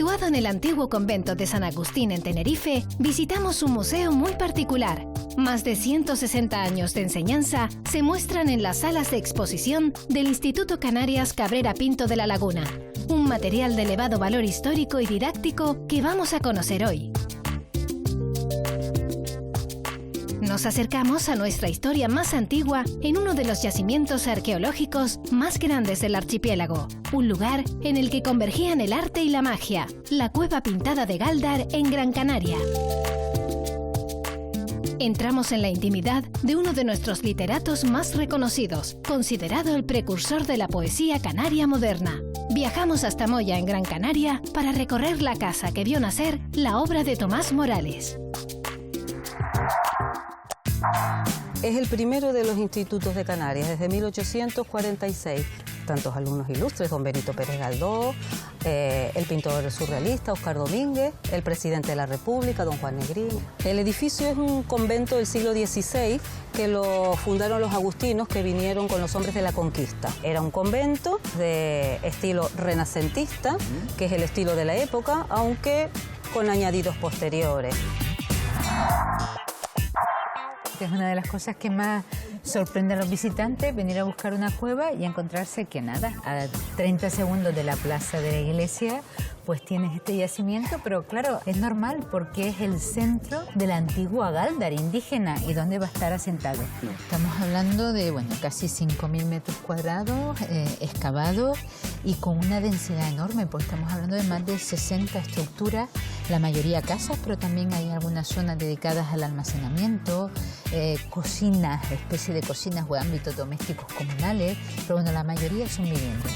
Situado en el antiguo convento de San Agustín en Tenerife, visitamos un museo muy particular. Más de 160 años de enseñanza se muestran en las salas de exposición del Instituto Canarias Cabrera Pinto de la Laguna. Un material de elevado valor histórico y didáctico que vamos a conocer hoy. Nos acercamos a nuestra historia más antigua en uno de los yacimientos arqueológicos más grandes del archipiélago. Un lugar en el que convergían el arte y la magia, la Cueva Pintada de Gáldar en Gran Canaria. Entramos en la intimidad de uno de nuestros literatos más reconocidos, considerado el precursor de la poesía canaria moderna. Viajamos hasta Moya, en Gran Canaria, para recorrer la casa que vio nacer la obra de Tomás Morales. Es el primero de los institutos de Canarias, desde 1846. Tantos alumnos ilustres, don Benito Pérez Galdós, el pintor surrealista Óscar Domínguez, el presidente de la República, don Juan Negrín. El edificio es un convento del siglo XVI que lo fundaron los agustinos que vinieron con los hombres de la conquista. Era un convento de estilo renacentista, que es el estilo de la época, aunque con añadidos posteriores. Es una de las cosas que más sorprende a los visitantes, venir a buscar una cueva y encontrarse que nada, a 30 segundos de la plaza de la iglesia, pues tienes este yacimiento, pero claro, es normal porque es el centro de la antigua Gáldar indígena. ¿Y dónde va a estar asentado? Estamos hablando de, bueno, casi 5.000 metros cuadrados, excavados y con una densidad enorme, pues estamos hablando de más de 60 estructuras, la mayoría casas, pero también hay algunas zonas dedicadas al almacenamiento, cocinas, especie de cocinas o ámbitos domésticos comunales, pero bueno, la mayoría son viviendas.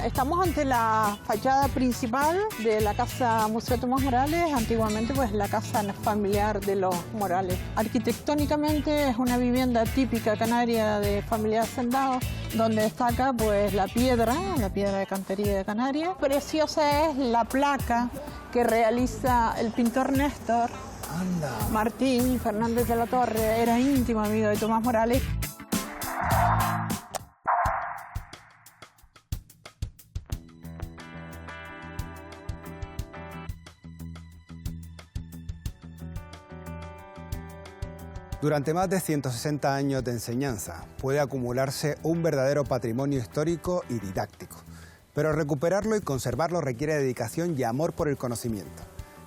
Estamos ante la fachada principal de la Casa Museo Tomás Morales, antiguamente pues la casa familiar de los Morales. Arquitectónicamente es una vivienda típica canaria de familia de hacendados, donde destaca pues la piedra de cantería de Canarias. Preciosa es la placa que realiza el pintor Néstor Martín Fernández de la Torre, era íntimo amigo de Tomás Morales. Durante más de 160 años de enseñanza puede acumularse un verdadero patrimonio histórico y didáctico. Pero recuperarlo y conservarlo requiere dedicación y amor por el conocimiento.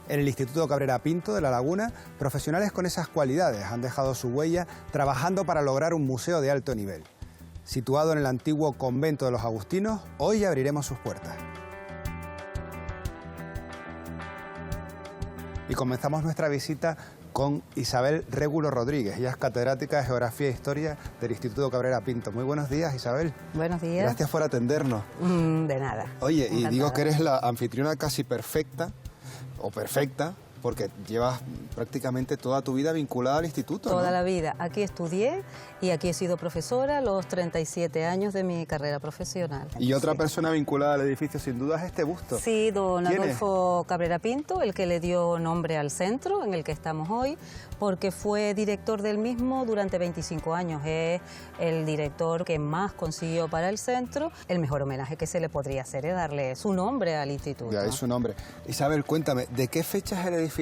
En el Instituto Cabrera Pinto de La Laguna, profesionales con esas cualidades han dejado su huella trabajando para lograr un museo de alto nivel. Situado en el antiguo convento de los agustinos, hoy abriremos sus puertas. Y comenzamos nuestra visita con Isabel Régulo Rodríguez. Ella es catedrática de Geografía e Historia del Instituto Cabrera Pinto. Muy buenos días, Isabel. Buenos días. Gracias por atendernos. De nada. Oye, Encantada. y digo que eres la anfitriona casi perfecta, o perfecta, porque llevas prácticamente toda tu vida vinculada al instituto, ¿no? Toda la vida. Aquí estudié y aquí he sido profesora los 37 años de mi carrera profesional. Y otra Sí. persona vinculada al edificio, sin duda, es este busto. Sí, don ¿Quién es? Adolfo Cabrera Pinto, el que le dio nombre al centro en el que estamos hoy, porque fue director del mismo durante 25 años. Es el director que más consiguió para el centro. El mejor homenaje que se le podría hacer es darle su nombre al instituto. Ya, es su nombre. Isabel, cuéntame, ¿de qué fecha es el edificio?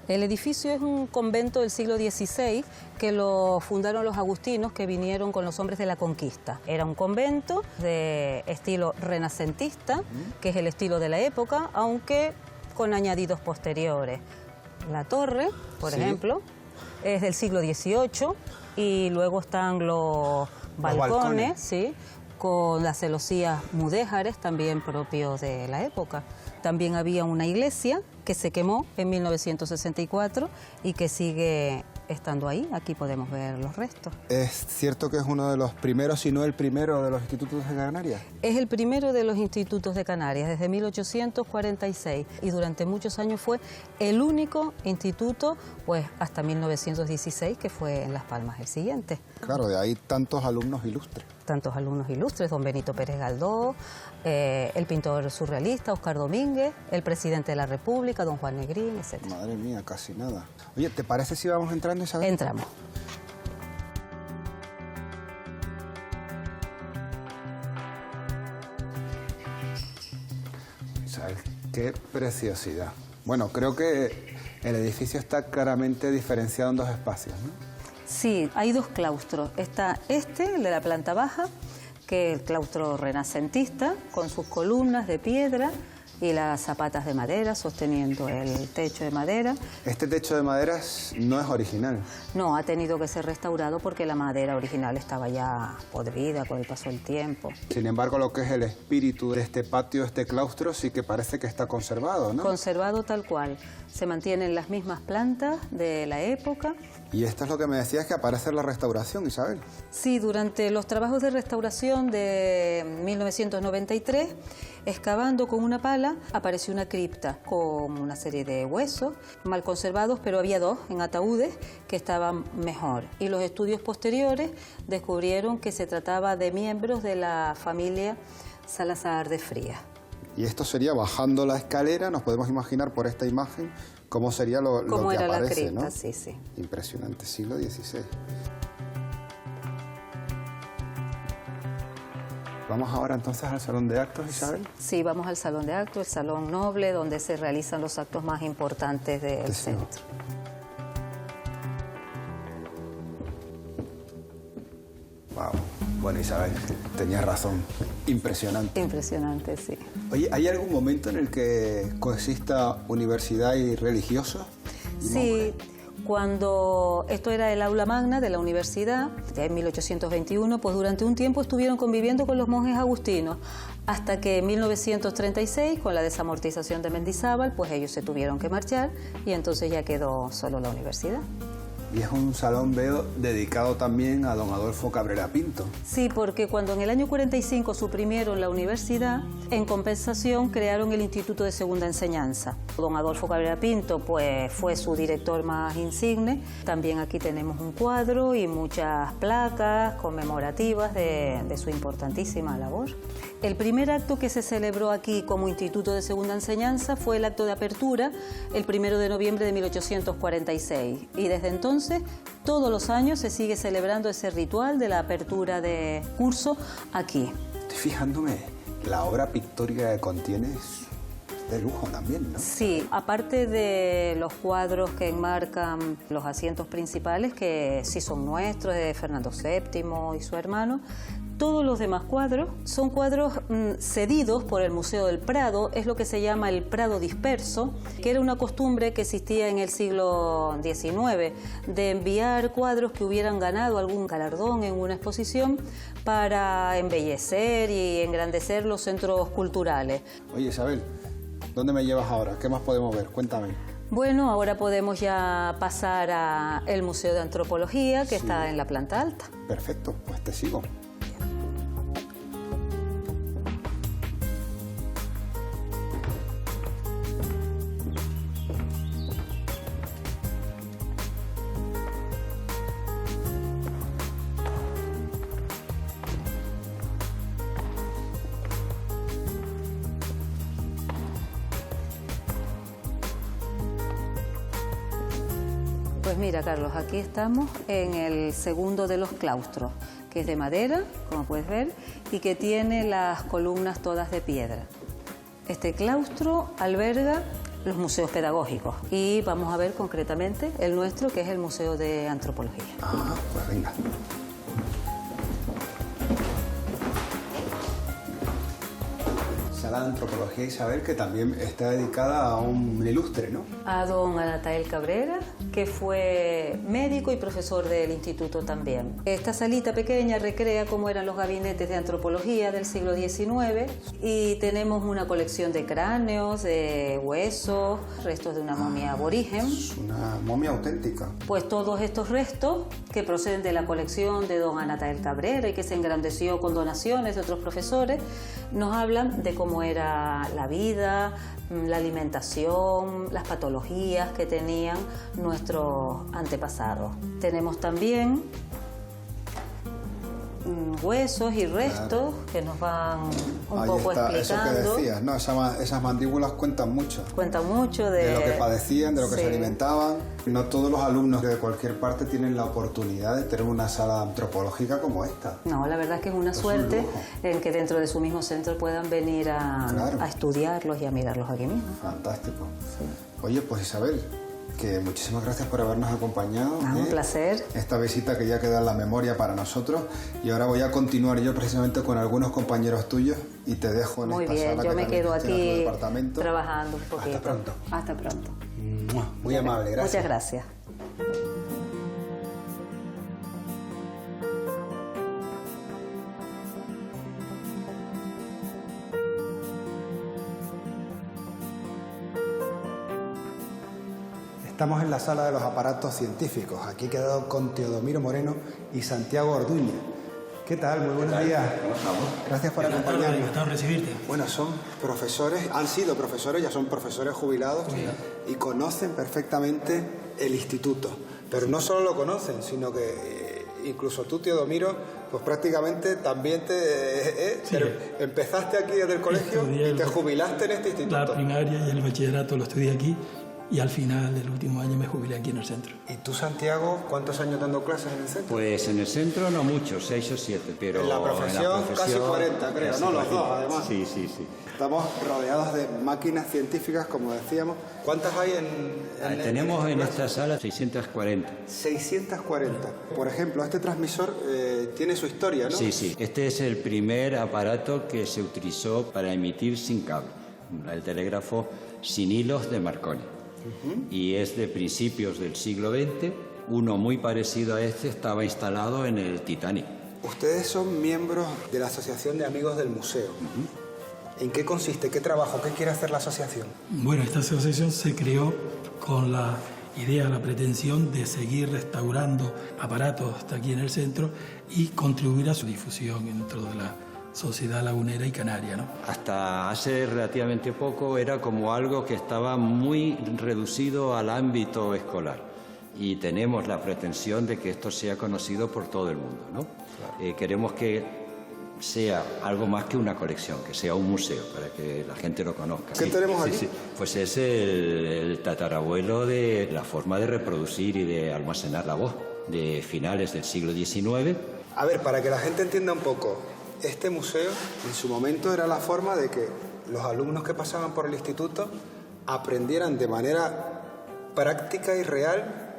El edificio es un convento del siglo XVI que lo fundaron los agustinos que vinieron con los hombres de la conquista. Era un convento de estilo renacentista, que es el estilo de la época, aunque con añadidos posteriores. La torre, por ejemplo, es del siglo XVIII y luego están los balcones, ¿sí?, con las celosías mudéjares, también propios de la época. También había una iglesia que se quemó en 1964 y que sigue estando ahí. Aquí podemos ver los restos. ¿Es cierto que es uno de los primeros, si no el primero, de los institutos de Canarias? Es el primero de los institutos de Canarias, desde 1846, y durante muchos años fue el único instituto, pues hasta 1916, que fue en Las Palmas el siguiente. Claro, de ahí tantos alumnos ilustres. Tantos alumnos ilustres, don Benito Pérez Galdós, el pintor surrealista Óscar Domínguez, el presidente de la República, don Juan Negrín, etc. Madre mía, casi nada. Oye, ¿te parece si vamos entrando, Isabel? Entramos. ¡Qué preciosidad! Bueno, creo que el edificio está claramente diferenciado en dos espacios, ¿no? Sí, hay dos claustros. Está el de la planta baja, que es el claustro renacentista, con sus columnas de piedra y las zapatas de madera sosteniendo el techo de madera. Este techo de madera no es original. No, ha tenido que ser restaurado porque la madera original estaba ya podrida con el paso del tiempo. Sin embargo, lo que es el espíritu de este patio, este claustro, sí que parece que está conservado, ¿no? Conservado tal cual. Se mantienen las mismas plantas de la época. Y esto es lo que me decías, que aparece en la restauración, Isabel. Sí, durante los trabajos de restauración de 1993, excavando con una pala, apareció una cripta con una serie de huesos mal conservados, pero había dos en ataúdes que estaban mejor. Y los estudios posteriores descubrieron que se trataba de miembros de la familia Salazar de Frías. Y esto sería bajando la escalera, nos podemos imaginar por esta imagen cómo sería lo que era aparece, la cripta, ¿no? sí, sí. Impresionante, siglo XVI. Vamos ahora entonces al salón de actos, Isabel. Sí, vamos al salón de actos, el salón noble, donde se realizan los actos más importantes del centro. Wow. Bueno, Isabel, tenías razón. Impresionante. Impresionante, sí. Oye, ¿hay algún momento en el que coexista universidad y religiosos? Sí, cuando esto era el aula magna de la universidad, ya en 1821, pues durante un tiempo estuvieron conviviendo con los monjes agustinos, hasta que en 1936, con la desamortización de Mendizábal, pues ellos se tuvieron que marchar y entonces ya quedó solo la universidad. Y es un salón, veo, dedicado también a don Adolfo Cabrera Pinto. Sí, porque cuando en el año 45 suprimieron la universidad, en compensación crearon el Instituto de Segunda Enseñanza. Don Adolfo Cabrera Pinto pues, fue su director más insigne. También aquí tenemos un cuadro y muchas placas conmemorativas de su importantísima labor. El primer acto que se celebró aquí como Instituto de Segunda Enseñanza fue el acto de apertura, el 1 de noviembre de 1846. Y desde entonces, todos los años se sigue celebrando ese ritual de la apertura de curso aquí. Estoy fijándome, la obra pictórica que contiene es de lujo también, ¿no? Sí, aparte de los cuadros que enmarcan los asientos principales, que sí son nuestros, de Fernando VII y su hermano, todos los demás cuadros son cuadros cedidos por el Museo del Prado, es lo que se llama el Prado disperso, que era una costumbre que existía en el siglo XIX, de enviar cuadros que hubieran ganado algún galardón en una exposición para embellecer y engrandecer los centros culturales. Oye, Isabel, ¿dónde me llevas ahora? ¿Qué más podemos ver? Cuéntame. Bueno, ahora podemos ya pasar al Museo de Antropología, que está en la planta alta. Perfecto, pues te sigo. Pues mira, Carlos, aquí estamos en el segundo de los claustros, que es de madera, como puedes ver, y que tiene las columnas todas de piedra. Este claustro alberga los museos pedagógicos y vamos a ver concretamente el nuestro, que es el Museo de Antropología. Ah, pues venga. Sala de Antropología, Isabel, que también está dedicada a un ilustre, ¿no? A don Anatael Cabrera, que fue médico y profesor del instituto también. Esta salita pequeña recrea cómo eran los gabinetes de antropología del siglo XIX y tenemos una colección de cráneos, de huesos, restos de una momia aborigen. Es una momia auténtica. Pues todos estos restos que proceden de la colección de don Anatael Cabrera y que se engrandeció con donaciones de otros profesores, nos hablan de cómo era la vida, la alimentación, las patologías que tenían nuestros antepasados. Tenemos también huesos y restos que nos van un poco explicando. Eso que decías, ¿no? Esas mandíbulas cuentan mucho. Cuentan mucho de lo que padecían, de lo que se alimentaban. No todos los alumnos de cualquier parte tienen la oportunidad de tener una sala antropológica como esta. No, la verdad es que es una suerte en que dentro de su mismo centro puedan venir a estudiarlos y a mirarlos aquí mismo. Fantástico. Sí. Oye, pues Isabel, que muchísimas gracias por habernos acompañado. Un placer. Esta visita que ya queda en la memoria para nosotros. Y ahora voy a continuar yo precisamente con algunos compañeros tuyos y te dejo en esta sala. Muy bien, yo me quedo aquí trabajando un poquito. Hasta pronto. Hasta pronto. Muy amable, gracias. Muchas gracias. Estamos en la sala de los aparatos científicos. Aquí he quedado con Teodomiro Moreno y Santiago Orduña. ¿Qué tal? Muy buenos días. ¿Cómo estamos? Gracias por acompañarnos. Encantado de recibirte. Bueno, son profesores, han sido profesores, ya son profesores jubilados y conocen perfectamente el instituto. Pero no solo lo conocen, sino que incluso tú, Teodomiro, pues prácticamente también empezaste aquí desde el colegio y te jubilaste en este instituto. La primaria y el bachillerato lo estudié aquí. Y al final del último año me jubilé aquí en el centro. ¿Y tú, Santiago, cuántos años dando clases en el centro? Pues en el centro no mucho, 6 o 7, pero en la profesión casi 40, creo, casi ¿no? Los dos, además. Sí. Estamos rodeados de máquinas científicas, como decíamos. ¿Cuántas hay tenemos en esta sala 640. 640. Por ejemplo, este transmisor tiene su historia, ¿no? Sí. Este es el primer aparato que se utilizó para emitir sin cable. El telégrafo sin hilos de Marconi. Y es de principios del siglo XX. Uno muy parecido a este estaba instalado en el Titanic. Ustedes son miembros de la Asociación de Amigos del Museo. ¿En qué consiste? ¿Qué trabajo? ¿Qué quiere hacer la asociación? Bueno, esta asociación se creó con la idea, la pretensión de seguir restaurando aparatos hasta aquí en el centro y contribuir a su difusión dentro de la sociedad lagunera y canaria, ¿no? Hasta hace relativamente poco era como algo que estaba muy reducido al ámbito escolar y tenemos la pretensión de que esto sea conocido por todo el mundo, ¿no? Claro. Queremos que sea algo más que una colección, que sea un museo para que la gente lo conozca. ¿Qué tenemos aquí? Pues es el tatarabuelo de la forma de reproducir y de almacenar la voz de finales del siglo XIX. A ver, para que la gente entienda un poco. Este museo, en su momento, era la forma de que los alumnos que pasaban por el instituto aprendieran de manera práctica y real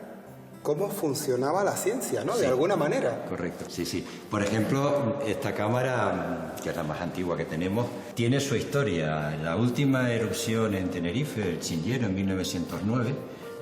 cómo funcionaba la ciencia, ¿no? De alguna manera. Correcto, sí. Por ejemplo, esta cámara, que es la más antigua que tenemos, tiene su historia. La última erupción en Tenerife, el Chinchero, en 1909,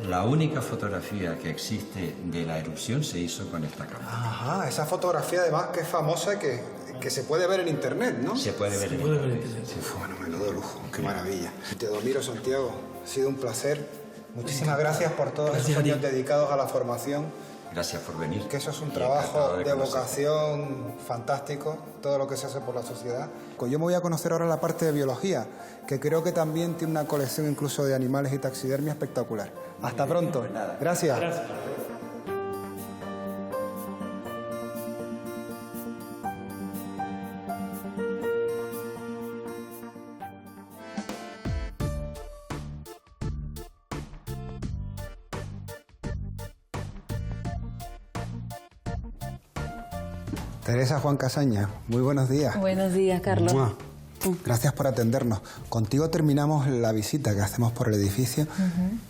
la única fotografía que existe de la erupción se hizo con esta cámara. Ajá, esa fotografía además que es famosa y que se puede ver en internet, ¿no? Se puede ver en internet. Sí. Bueno, menudo lujo, qué maravilla. Teodomiro, Santiago, ha sido un placer. Muchísimas gracias por todos esos años dedicados a la formación. Gracias por venir. Que eso es un trabajo de vocación fantástico, todo lo que se hace por la sociedad. Yo me voy a conocer ahora la parte de biología, que creo que también tiene una colección incluso de animales y taxidermia espectacular. Hasta pronto. Pues nada. Gracias. Teresa Juan Casaña, muy buenos días. Buenos días, Carlos. Gracias por atendernos. Contigo terminamos la visita que hacemos por el edificio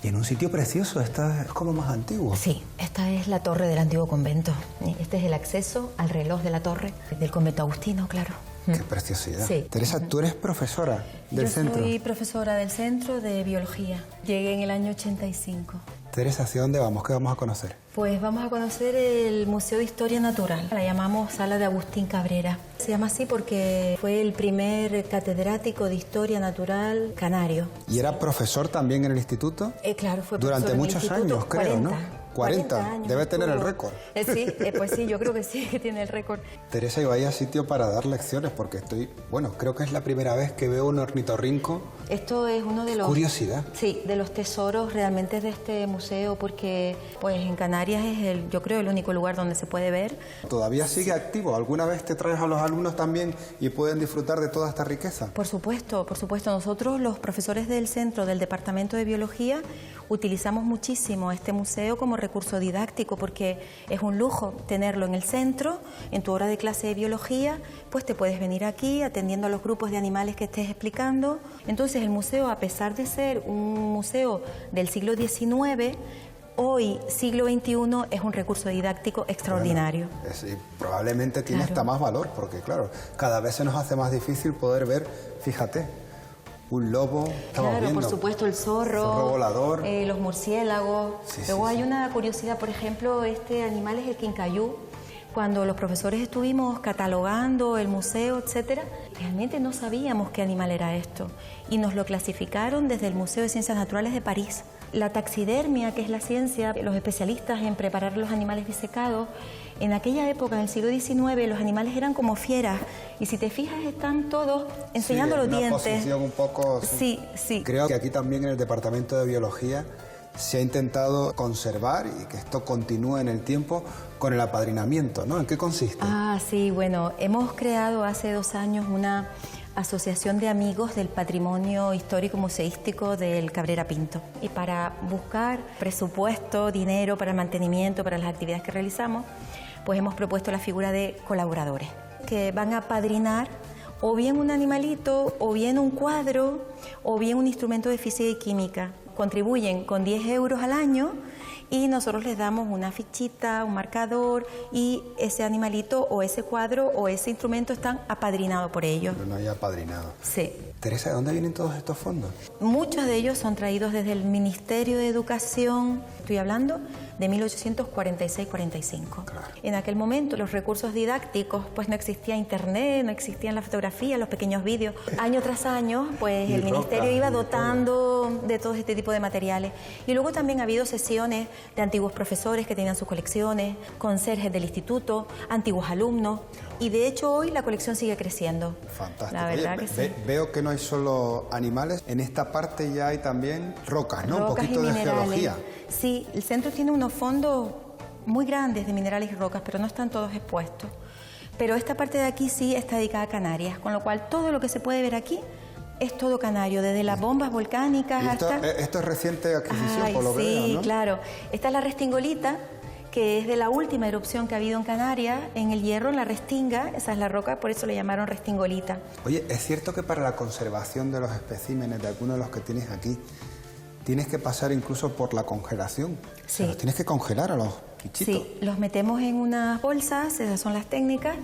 y en un sitio precioso. Esta es como más antiguo. Sí, esta es la torre del antiguo convento. Este es el acceso al reloj de la torre del convento agustino, claro. Qué preciosidad. Sí. Teresa, tú eres profesora del centro. Yo soy profesora del centro de biología. Llegué en el año 85. Teresa, ¿hacia dónde vamos? ¿Qué vamos a conocer? Pues vamos a conocer el Museo de Historia Natural. La llamamos Sala de Agustín Cabrera. Se llama así porque fue el primer catedrático de Historia Natural canario. ¿Y era profesor también en el instituto? Claro, fue profesor durante en muchos el instituto, años, creo, 40. ¿no? 40 años. Debe tener el récord. Sí, pues sí, yo creo que sí, que tiene el récord. Teresa, y vaya sitio para dar lecciones, porque creo que es la primera vez que veo un ornitorrinco. Esto es uno de los... Curiosidad. Sí, de los tesoros realmente de este museo, porque pues en Canarias es yo creo, el único lugar donde se puede ver. ¿Todavía sigue activo? ¿Alguna vez te traes a los alumnos también y pueden disfrutar de toda esta riqueza? Por supuesto, por supuesto. Nosotros, los profesores del centro del Departamento de Biología, utilizamos muchísimo este museo como recurso didáctico, porque es un lujo tenerlo en el centro. En tu hora de clase de biología, pues te puedes venir aquí atendiendo a los grupos de animales que estés explicando. Entonces el museo, a pesar de ser un museo del siglo XIX, hoy, siglo XXI, es un recurso didáctico extraordinario. Bueno, sí, probablemente tiene hasta más valor, porque claro, cada vez se nos hace más difícil poder ver, fíjate, un lobo, estamos claro, viendo, por supuesto, el zorro volador, los murciélagos. Sí, Luego sí, hay sí. una curiosidad, por ejemplo, este animal es el quincayú. Cuando los profesores estuvimos catalogando el museo, etcétera, realmente no sabíamos qué animal era esto y nos lo clasificaron desde el Museo de Ciencias Naturales de París. La taxidermia, que es la ciencia, los especialistas en preparar los animales disecados, en aquella época, en el siglo XIX, los animales eran como fieras y si te fijas están todos enseñando los dientes. Una posición un poco... Sí, sí. Creo que aquí también en el Departamento de Biología se ha intentado conservar y que esto continúe en el tiempo con el apadrinamiento, ¿no? ¿En qué consiste? Ah, sí, bueno, hemos creado hace 2 años una asociación de amigos del patrimonio histórico museístico del Cabrera Pinto. Y para buscar presupuesto, dinero para el mantenimiento, para las actividades que realizamos, pues hemos propuesto la figura de colaboradores, que van a apadrinar o bien un animalito, o bien un cuadro, o bien un instrumento de física y química. Contribuyen con 10 euros al año y nosotros les damos una fichita, un marcador y ese animalito o ese cuadro o ese instrumento están apadrinados por ellos. No hay apadrinado. Sí. Teresa, ¿de dónde vienen todos estos fondos? Muchos de ellos son traídos desde el Ministerio de Educación, estoy hablando de 1846-45. Claro. En aquel momento los recursos didácticos, pues no existía internet, no existían las fotografías, los pequeños vídeos. Año tras año, pues el Ministerio iba dotando de todo este tipo de materiales. Y luego también ha habido sesiones de antiguos profesores que tenían sus colecciones, conserjes del instituto, antiguos alumnos. Y de hecho hoy la colección sigue creciendo. Fantástico. La verdad que sí. Veo que no hay solo animales, en esta parte ya hay también rocas, ¿no? Rocas un poquito y de minerales. geología. Sí, el centro tiene unos fondos muy grandes de minerales y rocas, pero no están todos expuestos. Pero esta parte de aquí sí está dedicada a Canarias, con lo cual todo lo que se puede ver aquí es todo canario, desde las bombas volcánicas hasta... Esto es reciente adquisición, Ay, por lo que veo, sí, ¿no? claro. Esta es la restingolita, que es de la última erupción que ha habido en Canarias, en el Hierro, en la Restinga, esa es la roca, por eso le llamaron restingolita. Oye, ¿es cierto que para la conservación de los especímenes, de algunos de los que tienes aquí, tienes que pasar incluso por la congelación? Sí. O sea, los tienes que congelar a los bichitos. Sí, los metemos en unas bolsas, esas son las técnicas,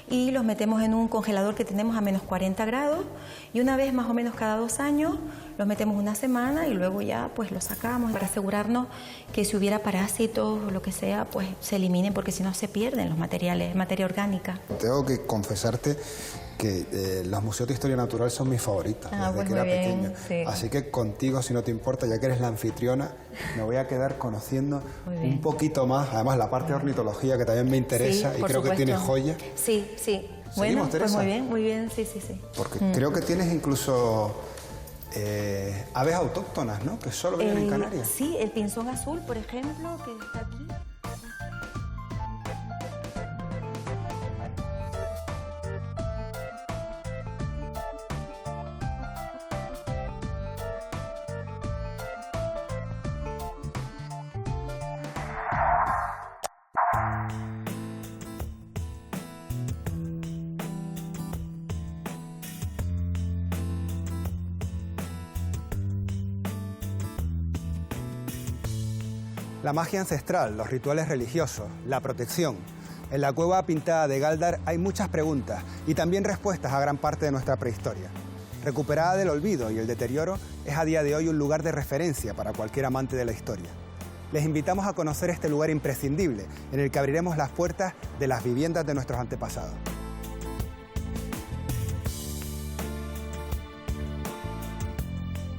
y los metemos en un congelador que tenemos a menos 40 grados, y una vez más o menos cada 2 años los metemos una semana y luego ya pues los sacamos para asegurarnos que si hubiera parásitos o lo que sea, pues se eliminen, porque si no se pierden los materiales, materia orgánica. Tengo que confesarte que los museos de historia natural son mis favoritos desde pues que era muy bien, pequeño. sí. Así que contigo, si no te importa, ya que eres la anfitriona, me voy a quedar conociendo un poquito más, además la parte de ornitología que también me interesa, Sí, y por creo que supuesto. tienes joyas. Sí, sí. ¿Seguimos, Bueno, Teresa? pues muy bien, sí, sí, sí. Porque creo que tienes incluso aves autóctonas, ¿no? Que solo viven en Canarias. Sí, el pinzón azul, por ejemplo, que está aquí. La magia ancestral, los rituales religiosos, la protección. En la cueva pintada de Gáldar hay muchas preguntas y también respuestas a gran parte de nuestra prehistoria. Recuperada del olvido y el deterioro, es a día de hoy un lugar de referencia para cualquier amante de la historia. Les invitamos a conocer este lugar imprescindible, en el que abriremos las puertas de las viviendas de nuestros antepasados.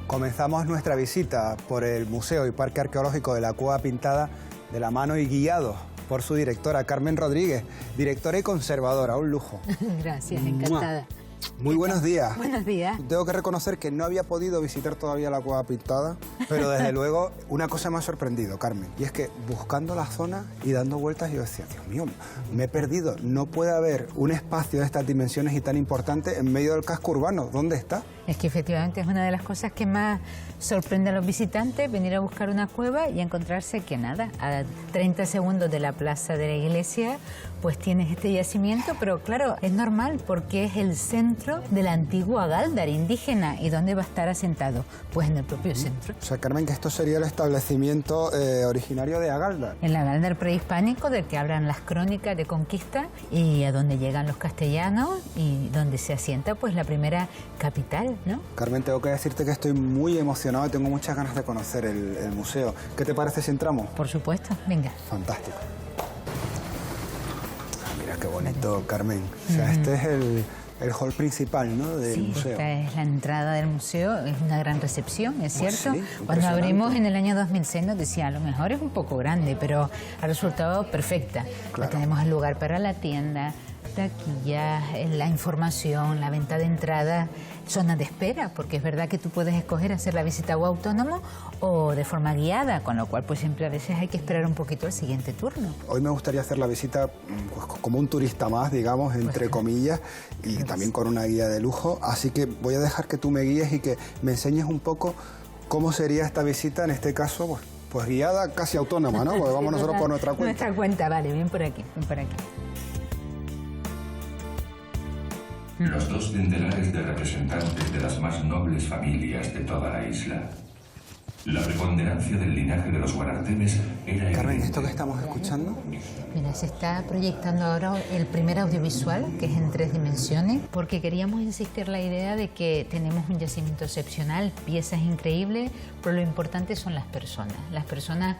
Comenzamos nuestra visita por el Museo y Parque Arqueológico de la Cueva Pintada de la mano y guiados por su directora, Carmen Rodríguez, directora y conservadora, un lujo. Gracias, encantada. Muy buenos días. Buenos días. Tengo que reconocer que no había podido visitar todavía la Cueva Pintada, pero desde luego una cosa me ha sorprendido, Carmen, y es que buscando la zona y dando vueltas yo decía, Dios mío, me he perdido, no puede haber un espacio de estas dimensiones y tan importante en medio del casco urbano. ¿Dónde está? Es que efectivamente es una de las cosas que más sorprende a los visitantes, venir a buscar una cueva y encontrarse que nada, a 30 segundos de la plaza de la iglesia, pues tienes este yacimiento, pero claro, es normal porque es el centro de la antigua Gáldar indígena. ¿Y dónde va a estar asentado? Pues en el propio centro. O sea, Carmen, que esto sería el establecimiento originario de Agáldar. En la Gáldar prehispánico, del que hablan las crónicas de conquista, y a donde llegan los castellanos y donde se asienta pues la primera capital, ¿no? Carmen, tengo que decirte que estoy muy emocionado y tengo muchas ganas de conocer el museo. ¿Qué te parece si entramos? Por supuesto, venga. Fantástico. Mira qué bonito, Carmen. O sea, este es el hall principal, ¿no?, del museo. Esta es la entrada del museo, es una gran recepción, es Pues cierto. sí, Cuando abrimos impresionante. en el año 2006 nos decía, a lo mejor es un poco grande, pero ha resultado perfecta. Claro. Tenemos el lugar para la tienda, taquillas, la información, la venta de entrada, zona de espera, porque es verdad que tú puedes escoger hacer la visita o autónomo o de forma guiada, con lo cual pues siempre a veces hay que esperar un poquito el siguiente turno. Hoy me gustaría hacer la visita pues, como un turista más, digamos, entre comillas, y también con una guía de lujo. Así que voy a dejar que tú me guíes y que me enseñes un poco cómo sería esta visita, en este caso, pues guiada, casi autónoma, ¿no? Porque vamos nosotros por nuestra cuenta. Nuestra cuenta, vale, ven por aquí, ven por aquí. Los dos tendelares de representantes de las más nobles familias de toda la isla. La preponderancia del linaje de los Guanartemes era... Carmen, ¿esto que estamos escuchando? Mira, se está proyectando ahora el primer audiovisual, que es en 3 dimensiones, porque queríamos insistir la idea de que tenemos un yacimiento excepcional, piezas increíbles, pero lo importante son las personas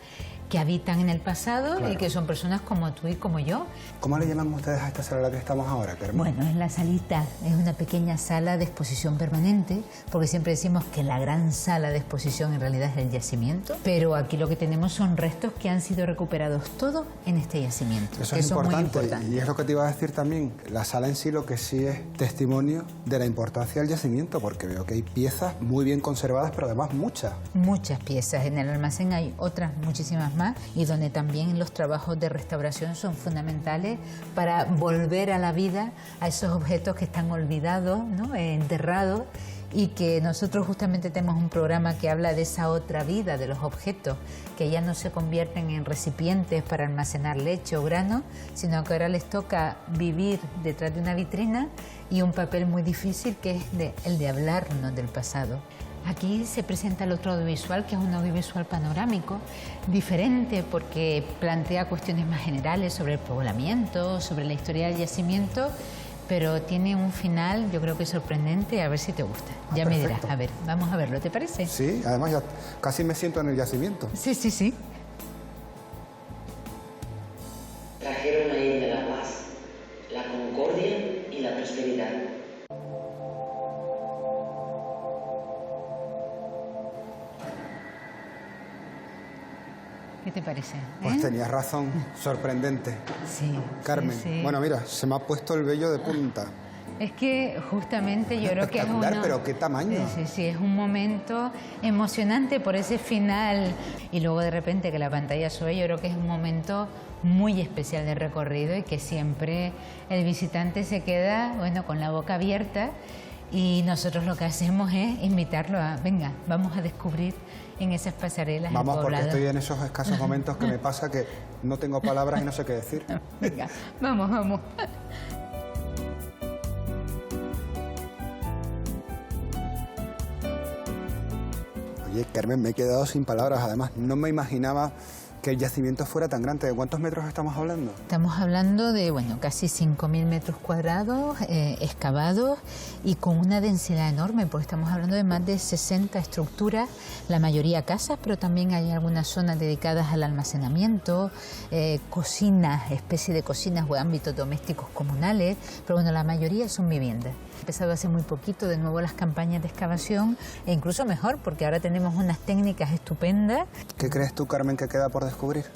que habitan en el pasado, Claro. y que son personas como tú y como yo. ¿Cómo le llaman ustedes a esta sala en la que estamos ahora, Carmen? Bueno, es la salita, es una pequeña sala de exposición permanente, porque siempre decimos que la gran sala de exposición en realidad es el yacimiento, pero aquí lo que tenemos son restos que han sido recuperados todos en este yacimiento. Eso que es son muy importante, importantes. y es lo que te iba a decir también. La sala en sí lo que sí es testimonio de la importancia del yacimiento, porque veo que hay piezas muy bien conservadas, pero además muchas. Muchas piezas, en el almacén hay otras muchísimas más, y donde también los trabajos de restauración son fundamentales para volver a la vida a esos objetos que están olvidados, ¿no?, enterrados, y que nosotros justamente tenemos un programa que habla de esa otra vida de los objetos, que ya no se convierten en recipientes para almacenar leche o grano, sino que ahora les toca vivir detrás de una vitrina y un papel muy difícil que es el de hablarnos del pasado. Aquí se presenta el otro audiovisual, que es un audiovisual panorámico, diferente porque plantea cuestiones más generales sobre el poblamiento, sobre la historia del yacimiento, pero tiene un final, yo creo que sorprendente, a ver si te gusta. Ya me dirás, a ver, vamos a verlo, ¿te parece? Sí, además ya casi me siento en el yacimiento. Sí, sí, sí. Trajeron a ella la paz, la concordia y la prosperidad. ¿Qué te parece? Pues tenías razón, sorprendente. Sí. Carmen, sí, sí. bueno, mira, se me ha puesto el vello de punta. Es que justamente yo creo que es Espectacular, uno... pero qué tamaño. Sí, sí, es un momento emocionante por ese final, y luego de repente que la pantalla sube, yo creo que es un momento muy especial de recorrido y que siempre el visitante se queda, bueno, con la boca abierta, y nosotros lo que hacemos es invitarlo a, venga, vamos a descubrir en esas pasarelas Vamos, el porque poblado. estoy en esos escasos momentos que me pasa que no tengo palabras y no sé qué decir. Venga, vamos, vamos. Oye, Carmen, me he quedado sin palabras. Además, no me imaginaba que el yacimiento fuera tan grande. ¿De cuántos metros estamos hablando? Estamos hablando de, bueno, casi 5.000 metros cuadrados excavados y con una densidad enorme, porque estamos hablando de más de 60 estructuras, la mayoría casas, pero también hay algunas zonas dedicadas al almacenamiento, cocinas, especie de cocinas o ámbitos domésticos comunales, pero bueno, la mayoría son viviendas. He empezado hace muy poquito de nuevo las campañas de excavación, e incluso mejor, porque ahora tenemos unas técnicas estupendas. ¿Qué crees tú, Carmen, que queda por descubrir?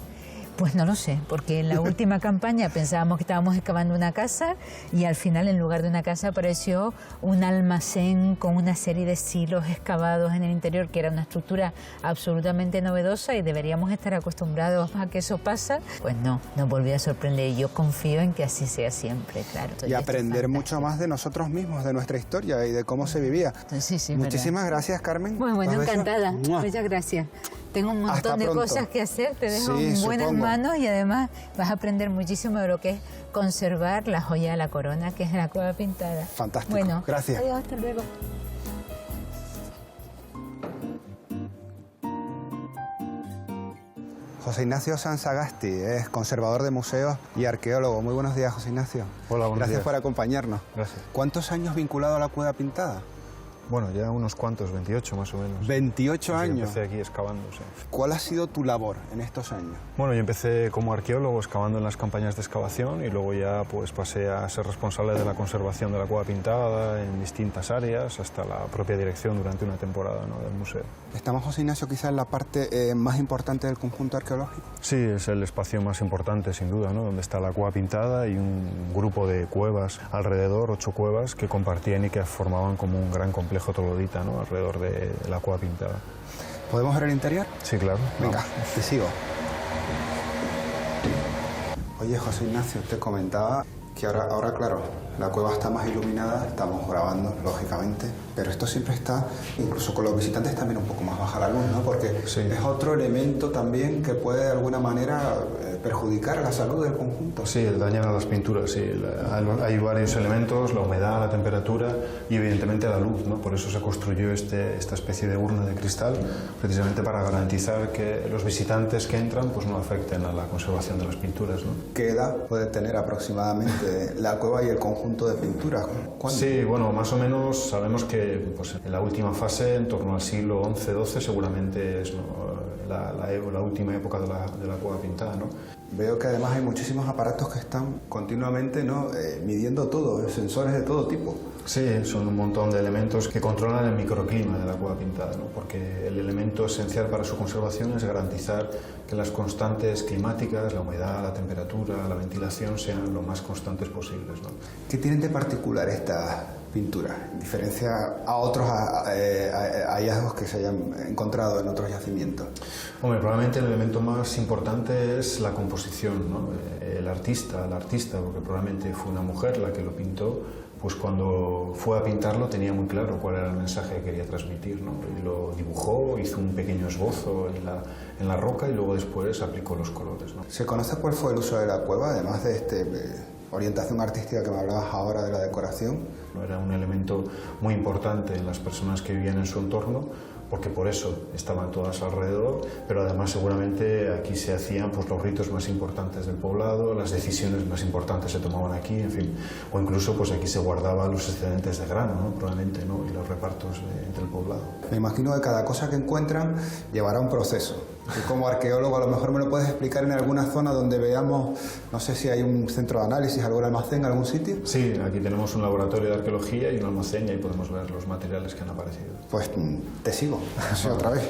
Pues no lo sé, porque en la última campaña pensábamos que estábamos excavando una casa y al final en lugar de una casa apareció un almacén con una serie de silos excavados en el interior, que era una estructura absolutamente novedosa y deberíamos estar acostumbrados a que eso pasa. Pues no, nos volvió a sorprender y yo confío en que así sea siempre, claro. Y aprender mucho más de nosotros mismos, de nuestra historia y de cómo se vivía. Sí, sí, muchísimas gracias, Carmen. Bueno, encantada. Muchas gracias. Tengo un montón de cosas que hacer, te dejo en buenas manos y además vas a aprender muchísimo de lo que es conservar la joya de la corona, que es la cueva pintada. Fantástico, bueno, gracias. Adiós, hasta luego. José Ignacio Sanz Sagasti es conservador de museos y arqueólogo. Muy buenos días, José Ignacio. Hola, buenos días. Gracias por acompañarnos. Gracias. ¿Cuántos años vinculado a la cueva pintada? Bueno, ya unos cuantos, 28 más o menos. 28 años. Empecé aquí excavando, sí. ¿Cuál ha sido tu labor en estos años? Bueno, yo empecé como arqueólogo excavando en las campañas de excavación y luego ya pues pasé a ser responsable de la conservación de la cueva pintada en distintas áreas hasta la propia dirección durante una temporada, ¿no?, del museo. ¿Estamos, José Ignacio, quizás en la parte más importante del conjunto arqueológico? Sí, es el espacio más importante sin duda, ¿no?, donde está la cueva pintada y un grupo de cuevas alrededor, 8 cuevas que compartían y que formaban como un gran complejo troglodita, ¿no?, alrededor de la cueva pintada. ¿Podemos ver el interior? Sí, claro. Venga, te sigo. Oye, José Ignacio, te comentaba que ahora, claro, la cueva está más iluminada, estamos grabando, lógicamente, pero esto siempre está, incluso con los visitantes, también un poco más baja la luz, ¿no? Porque sí, es otro elemento también que puede de alguna manera perjudicar la salud del conjunto. Sí, dañan a las pinturas, sí. Hay varios elementos, la humedad, la temperatura y evidentemente la luz, ¿no? Por eso se construyó esta especie de urna de cristal, precisamente para garantizar que los visitantes que entran pues no afecten a la conservación de las pinturas, ¿no? ¿Qué edad puede tener aproximadamente la cueva y el conjunto de pinturas? ¿Cuándo? Sí, bueno, más o menos sabemos que pues, en la última fase, en torno al siglo XI-XII, seguramente es, ¿no?, la última época de la cueva pintada, ¿no? Veo que además hay muchísimos aparatos que están continuamente, ¿no?, midiendo todo, sensores de todo tipo. Sí, son un montón de elementos que controlan el microclima de la cueva pintada, ¿no?, porque el elemento esencial para su conservación es garantizar que las constantes climáticas, la humedad, la temperatura, la ventilación sean lo más constantes posibles, ¿no? ¿Qué tienen de particular estas pinturas, en diferencia a otros hallazgos que se hayan encontrado en otros yacimientos? Hombre, probablemente el elemento más importante es la composición, ¿no? El artista, porque probablemente fue una mujer la que lo pintó, pues cuando fue a pintarlo tenía muy claro cuál era el mensaje que quería transmitir, ¿no? Y lo dibujó, hizo un pequeño esbozo en la roca y luego después aplicó los colores, ¿no? ¿Se conoce cuál fue el uso de la cueva, además de orientación artística que me hablabas ahora de la decoración? Era un elemento muy importante en las personas que vivían en su entorno, porque por eso estaban todas alrededor, pero además seguramente aquí se hacían pues, los ritos más importantes del poblado, las decisiones más importantes se tomaban aquí, en fin, o incluso pues aquí se guardaban los excedentes de grano, ¿no?, probablemente, ¿no?, y los repartos entre el poblado. Me imagino que cada cosa que encuentran llevará un proceso. Y como arqueólogo a lo mejor me lo puedes explicar en alguna zona donde veamos, no sé si hay un centro de análisis, algún almacén, algún sitio. Sí, aquí tenemos un laboratorio de arqueología y un almacén y ahí podemos ver los materiales que han aparecido. Pues te sigo, sí, otra vez.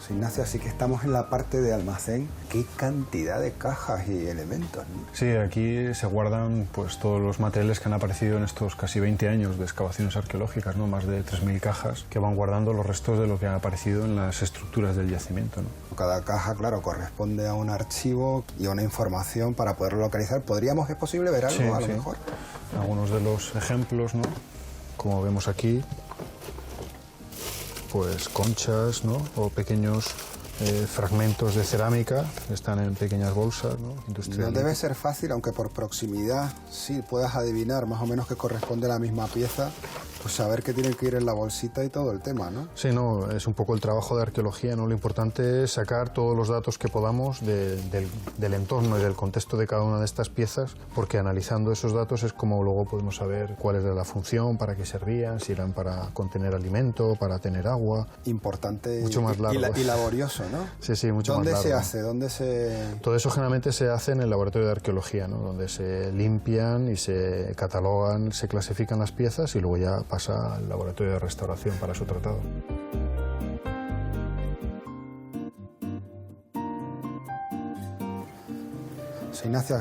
Ignacio, así que estamos en la parte de almacén. ¡Qué cantidad de cajas y elementos! Sí, aquí se guardan pues, todos los materiales que han aparecido en estos casi 20 años de excavaciones arqueológicas, ¿no? Más de 3.000 cajas que van guardando los restos de lo que ha aparecido en las estructuras del yacimiento, ¿no? Cada caja, claro, corresponde a un archivo y a una información para poderlo localizar. ¿Es posible ver algo, a lo mejor? Algunos de los ejemplos, ¿no?, como vemos aquí, pues conchas, ¿no?, o pequeños fragmentos de cerámica que están en pequeñas bolsas, ¿no?, industriales. No debe ser fácil, aunque por proximidad sí puedas adivinar más o menos que corresponde a la misma pieza, Pues saber que tienen que ir en la bolsita y todo el tema, ¿no? Sí, no, es un poco el trabajo de arqueología, ¿no? Lo importante es sacar todos los datos que podamos del entorno y del contexto de cada una de estas piezas, porque analizando esos datos es como luego podemos saber cuál era la función, para qué servían, si eran para contener alimento, para tener agua. Importante mucho más largo. Y laborioso, ¿no? Sí, sí, mucho más largo. ¿Dónde se hace? ¿Dónde se...? Todo eso generalmente se hace en el laboratorio de arqueología, ¿no? Donde se limpian y se catalogan, se clasifican las piezas y luego ya pasa al laboratorio de restauración para su tratado. Ignacio,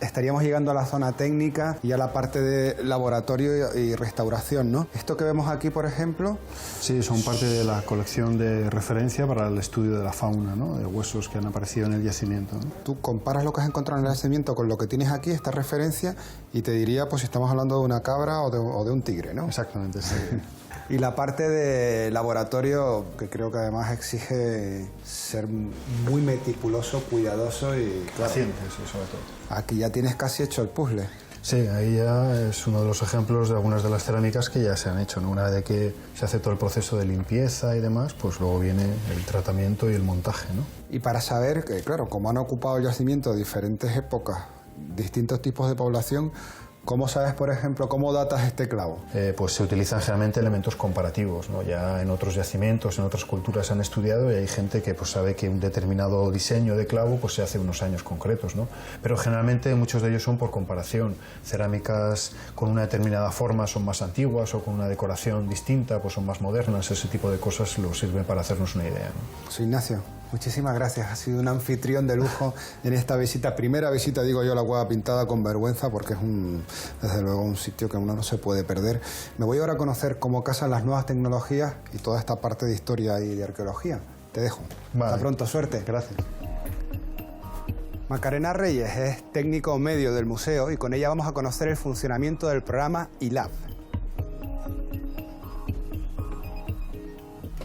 estaríamos llegando a la zona técnica y a la parte de laboratorio y restauración, ¿no? Esto que vemos aquí, por ejemplo... Sí, son parte de la colección de referencia para el estudio de la fauna, ¿no? De huesos que han aparecido en el yacimiento, ¿no? Tú comparas lo que has encontrado en el yacimiento con lo que tienes aquí, esta referencia, y te diría, pues, si estamos hablando de una cabra o de un tigre, ¿no? Exactamente, sí. Y la parte de laboratorio, que creo que además exige ser muy meticuloso, cuidadoso y... Claro, paciente, sí, sobre todo. Aquí ya tienes casi hecho el puzzle. Sí, ahí ya es uno de los ejemplos de algunas de las cerámicas que ya se han hecho, ¿no? Una vez que se hace todo el proceso de limpieza y demás, pues luego viene el tratamiento y el montaje, ¿no? Y para saber que, claro, como han ocupado el yacimiento de diferentes épocas, distintos tipos de población, ¿cómo sabes, por ejemplo, cómo datas este clavo? Pues se utilizan generalmente elementos comparativos, ¿no? Ya en otros yacimientos, en otras culturas han estudiado y hay gente que pues, sabe que un determinado diseño de clavo pues, se hace unos años concretos, ¿no? Pero generalmente muchos de ellos son por comparación. Cerámicas con una determinada forma son más antiguas o con una decoración distinta pues son más modernas. Ese tipo de cosas lo sirven para hacernos una idea, ¿no? Soy Ignacio. Muchísimas gracias, has sido un anfitrión de lujo en esta visita, primera visita, digo yo, a la Cueva Pintada con vergüenza, porque es desde luego un sitio que uno no se puede perder. Me voy ahora a conocer cómo casan las nuevas tecnologías y toda esta parte de historia y de arqueología. Te dejo. Vale. Hasta pronto, suerte. Gracias. Macarena Reyes es técnico medio del museo y con ella vamos a conocer el funcionamiento del programa ILAB.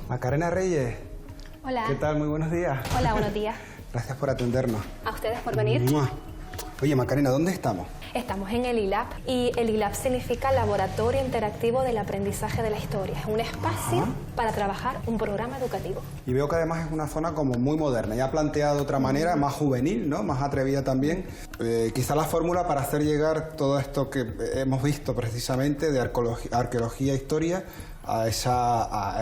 Macarena Reyes. Hola. ¿Qué tal? Muy buenos días. Hola, buenos días. Gracias por atendernos. A ustedes por venir. Oye, Macarena, ¿dónde estamos? Estamos en el ILAB y el ILAB significa Laboratorio Interactivo del Aprendizaje de la Historia. Es un espacio para trabajar un programa educativo. Y veo que además es una zona como muy moderna, ya planteada de otra manera, más juvenil, ¿no? Más atrevida también. Quizá la fórmula para hacer llegar todo esto que hemos visto precisamente de arqueología e historia a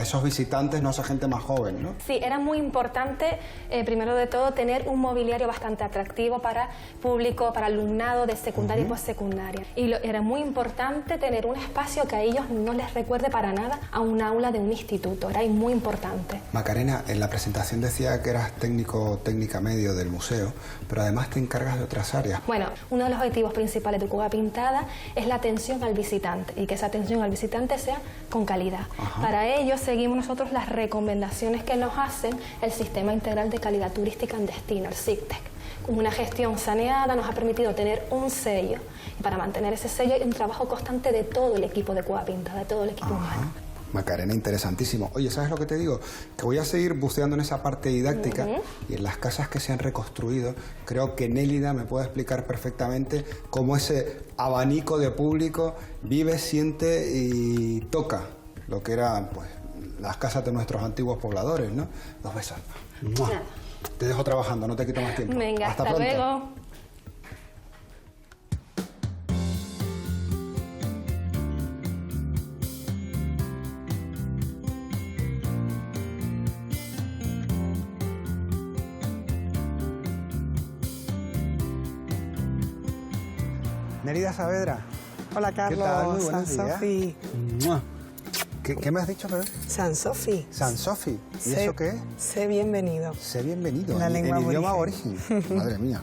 esos visitantes, no a esa gente más joven, ¿no? Sí, era muy importante, primero de todo, tener un mobiliario bastante atractivo para público, para alumnado de secundaria y postsecundaria. Y era muy importante tener un espacio que a ellos no les recuerde para nada a un aula de un instituto, era muy importante. Macarena, en la presentación decía que eras técnica medio del museo, pero además te encargas de otras áreas. Bueno, uno de los objetivos principales de Cueva Pintada es la atención al visitante y que esa atención al visitante sea con calidad. Ajá. Para ello seguimos nosotros las recomendaciones que nos hacen el Sistema Integral de Calidad Turística en Destino, el SICTEC. Una gestión saneada nos ha permitido tener un sello y para mantener ese sello hay un trabajo constante de todo el equipo de Cueva Pintada, de todo el equipo humano. Macarena, interesantísimo. Oye, ¿sabes lo que te digo? Que voy a seguir buceando en esa parte didáctica y en las casas que se han reconstruido. Creo que Nélida me puede explicar perfectamente cómo ese abanico de público vive, siente y toca lo que eran pues, las casas de nuestros antiguos pobladores, ¿no? Dos besos. Te dejo trabajando, no te quito más tiempo. Venga, hasta pronto. Luego. Nélida Saavedra. Hola, Carlos. ¿Qué tal? Muy buenos Sansofi. días. ¿Qué me has dicho, perdón? Sansofi. Sansofi. ¿Y eso qué es? Sé bienvenido. Sé bienvenido. En la lengua en idioma aborigen. Madre mía.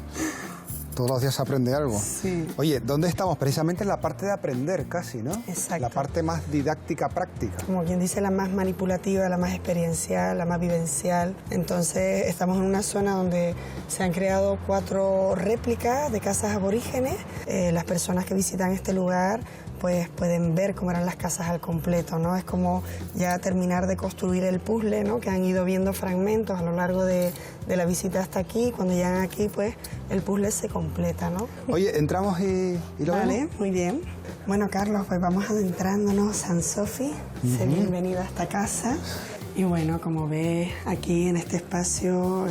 Todos los días se aprende algo. Sí. Oye, ¿dónde estamos? Precisamente en la parte de aprender casi, ¿no? Exacto. La parte más didáctica, práctica. Como quien dice, la más manipulativa, la más experiencial, la más vivencial. Entonces, estamos en una zona donde se han creado 4 réplicas de casas aborígenes. Las personas que visitan este lugar pues pueden ver cómo eran las casas al completo, ¿no? Es como ya terminar de construir el puzzle, ¿no? Que han ido viendo fragmentos a lo largo de la visita hasta aquí. Cuando llegan aquí, pues el puzzle se completa, ¿no? Oye, entramos y lo vale, vemos. muy bien. Bueno, Carlos, pues vamos adentrándonos. San Sofi, sé bienvenida a esta casa. Y bueno, como ves aquí en este espacio,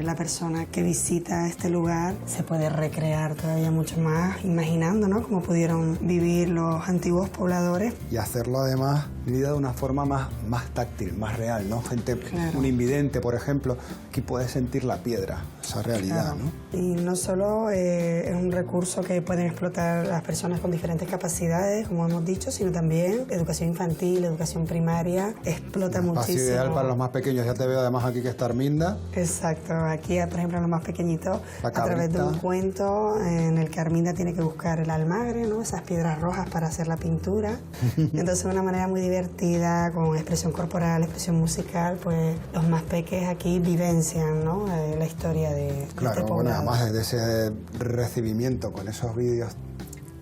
la persona que visita este lugar se puede recrear todavía mucho más, imaginando, ¿no?, cómo pudieron vivir los antiguos pobladores. Y hacerlo además, Lidia, de una forma más táctil, más real, ¿no? Gente, claro. Un invidente, por ejemplo, aquí puede sentir la piedra, esa realidad, Claro. ¿no? Y no solo es un recurso que pueden explotar las personas con diferentes capacidades, como hemos dicho, sino también educación infantil, educación primaria, explota muchísimo. Ideal para los más pequeños. Ya te veo además aquí que está Arminda. Exacto. Aquí, por ejemplo, los más pequeñitos, a través de un cuento en el que Arminda tiene que buscar el almagre, ¿no? Esas piedras rojas para hacer la pintura. Entonces, de una manera muy divertida, con expresión corporal, expresión musical, pues los más peques aquí vivencian, ¿no?, la historia de Claro, este bueno, poblado. además de ese recibimiento con esos vídeos